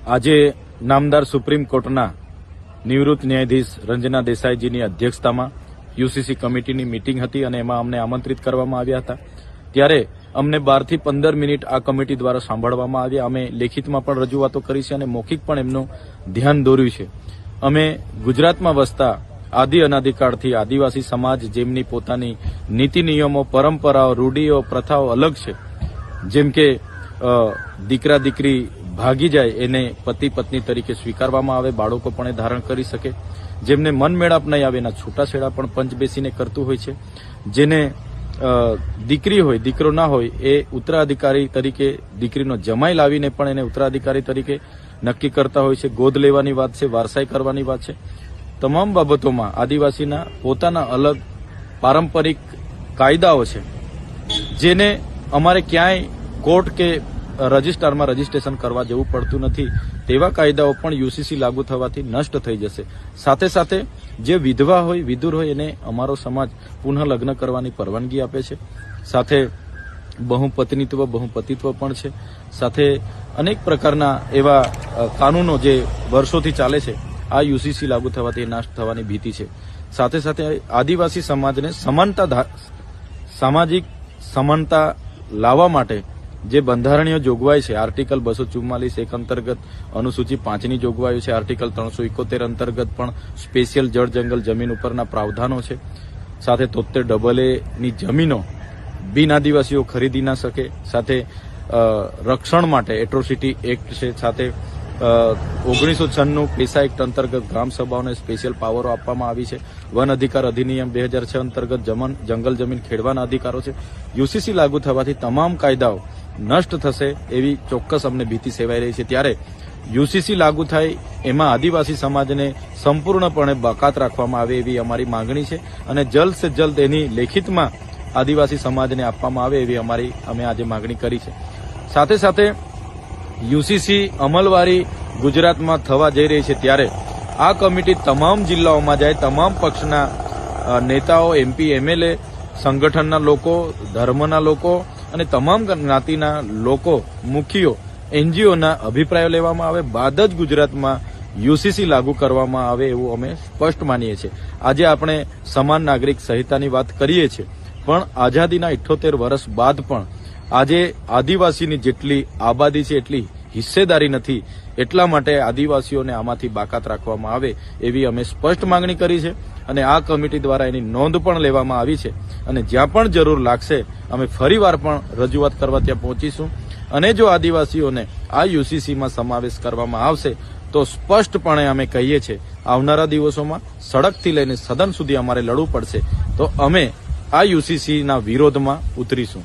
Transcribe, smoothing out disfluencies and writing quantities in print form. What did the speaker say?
આજે નામદાર સુપ્રીમ કોર્ટના નિવૃત્ત ન્યાયાધીશ રંजना દેસાઈજીની અધ્યક્ષતામાં યુસીસી કમિટીની મીટિંગ હતી અને એમાં અમને આમંત્રિત કરવામાં આવ્યા હતા। ત્યારે અમને 12 થી 15 મિનિટ આ કમિટી દ્વારા સાંભળવામાં આવ્યા। અમે લેખિતમાં પણ રજૂઆતો કરી છે અને મૌખિક પણ એમનું ધ્યાન દોર્યું છે। અમે ગુજરાતમાં વસતા આદિ અનાદિકાળથી આદિવાસી સમાજ જેમની પોતાની નીતિ નિયમો, પરંપરાઓ, રૂઢિઓ, પ્રથાઓ અલગ છે, જેમ કે દીકરા દીકરી ભાગી જાય એને પતિ પત્ની તરીકે સ્વીકારવામાં આવે, બાળકો પણ એ ધારણ કરી શકે, જેમને મન મેળાપ નહીં આવે એના છૂટાછેડા પણ પંચ બેસીને કરતું હોય છે, જેને દીકરી હોય દીકરો ના હોય એ ઉત્તરાધિકારી તરીકે દીકરીનો જમાઈ લાવીને પણ એને ઉત્તરાધિકારી તરીકે નક્કી કરતા હોય છે। ગોદ લેવાની વાત છે, વારસાઈ કરવાની વાત છે। તમામ બાબતોમાં આદિવાસીના પોતાના અલગ પારંપરિક કાયદાઓ છે, જેને અમારે ક્યાંય કોર્ટ કે રજિસ્ટરમાં રજીસ્ટ્રેશન કરવા જવું પડતું નથી। તેવા કાયદાઓ પણ યુસીસી લાગુ થવાથી નષ્ટ થઈ જશે। સાથે સાથે જે વિધવા હોય, વિધુર હોય એને અમારો સમાજ પુનઃ લગ્ન કરવાની પરવાનગી આપે છે। સાથે બહુપત્નીત્વ, બહુપતિત્વ પણ છે। સાથે અનેક પ્રકારના એવા કાનૂનો જે વર્ષોથી ચાલે છે, આ યુસીસી લાગુ થવાથી નાશ થવાની ભીતિ છે। સાથે સાથે આદિવાસી સમાજને સામાજિક સમાનતા લાવવા માટે જે બંધારણીય જોગવાઈ છે, આર્ટિકલ 244(1) અંતર્ગત અનુસૂચિ 5ની જોગવાઈઓ છે, આર્ટિકલ 371 અંતર્ગત પણ સ્પેશિયલ જળ જંગલ જમીન ઉપરના પ્રાવધાનો છે। સાથે 73AA ની જમીનો બિન આદિવાસીઓ ખરીદી ના શકે। સાથે રક્ષણ માટે એટ્રોસિટી એક્ટ છે। સાથે 1996 પેસા એક્ટ અંતર્ગત ગ્રામ સભાઓને સ્પેશિયલ પાવરો આપવામાં આવી છે। વન અધિકાર અધિનિયમ 2006 અંતર્ગત જંગલ જમીન ખેડવાના અધિકારો છે। યુસીસી લાગુ થવાથી તમામ કાયદાઓ નષ્ટ થશે એવી ચોક્કસ અમને ભીતિ સેવાઈ રહી છે। ત્યારે યુસીસી લાગુ થાય એમાં આદિવાસી સમાજને સંપૂર્ણપણે બાકાત રાખવામાં આવે એવી અમારી માંગણી છે અને જલ્દ સે જલ્દ એની લેખિતમાં આદિવાસી સમાજને આપવામાં આવે એવી અમે આજે માંગણી કરી છે। સાથે સાથે યુસીસી અમલવારી ગુજરાતમાં થવા જઈ રહી છે, ત્યારે આ કમિટી તમામ જિલ્લાઓમાં જાય, તમામ પક્ષના નેતાઓ, એમપી, એમએલએ, સંગઠનના લોકો, ધર્મના લોકો અને તમામ જ્ઞાતિના લોકો, મુખીઓ, એનજીઓના અભિપ્રાયો લેવામાં આવે બાદ જ ગુજરાતમાં યુસીસી લાગુ કરવામાં આવે એવું અમે સ્પષ્ટ માનીએ છીએ। આજે આપણે સમાન નાગરિક સંહિતાની વાત કરીએ છીએ, પણ આઝાદીના 78 વર્ષ બાદ પણ આજે આદિવાસીની જેટલી આબાદી છે એટલી હિસ્સેદારી નથી। એટલા માટે આદિવાસીઓને આમાંથી બાકાત રાખવામાં આવે એવી અમે સ્પષ્ટ માંગણી કરી છે અને આ કમિટી દ્વારા એની નોંધ પણ લેવામાં આવી છે અને જ્યાં પણ જરૂર લાગશે અમે ફરીવાર પણ રજૂઆત કરવા ત્યાં પહોંચીશું। અને જો આદિવાસીઓને આ યુસીસીમાં સમાવેશ કરવામાં આવશે તો સ્પષ્ટપણે અમે કહીએ છીએ આવનારા દિવસોમાં સડકથી લઈને સદન સુધી અમારે લડવું પડશે, તો અમે આ યુસીસીના વિરોધમાં ઉતરીશું।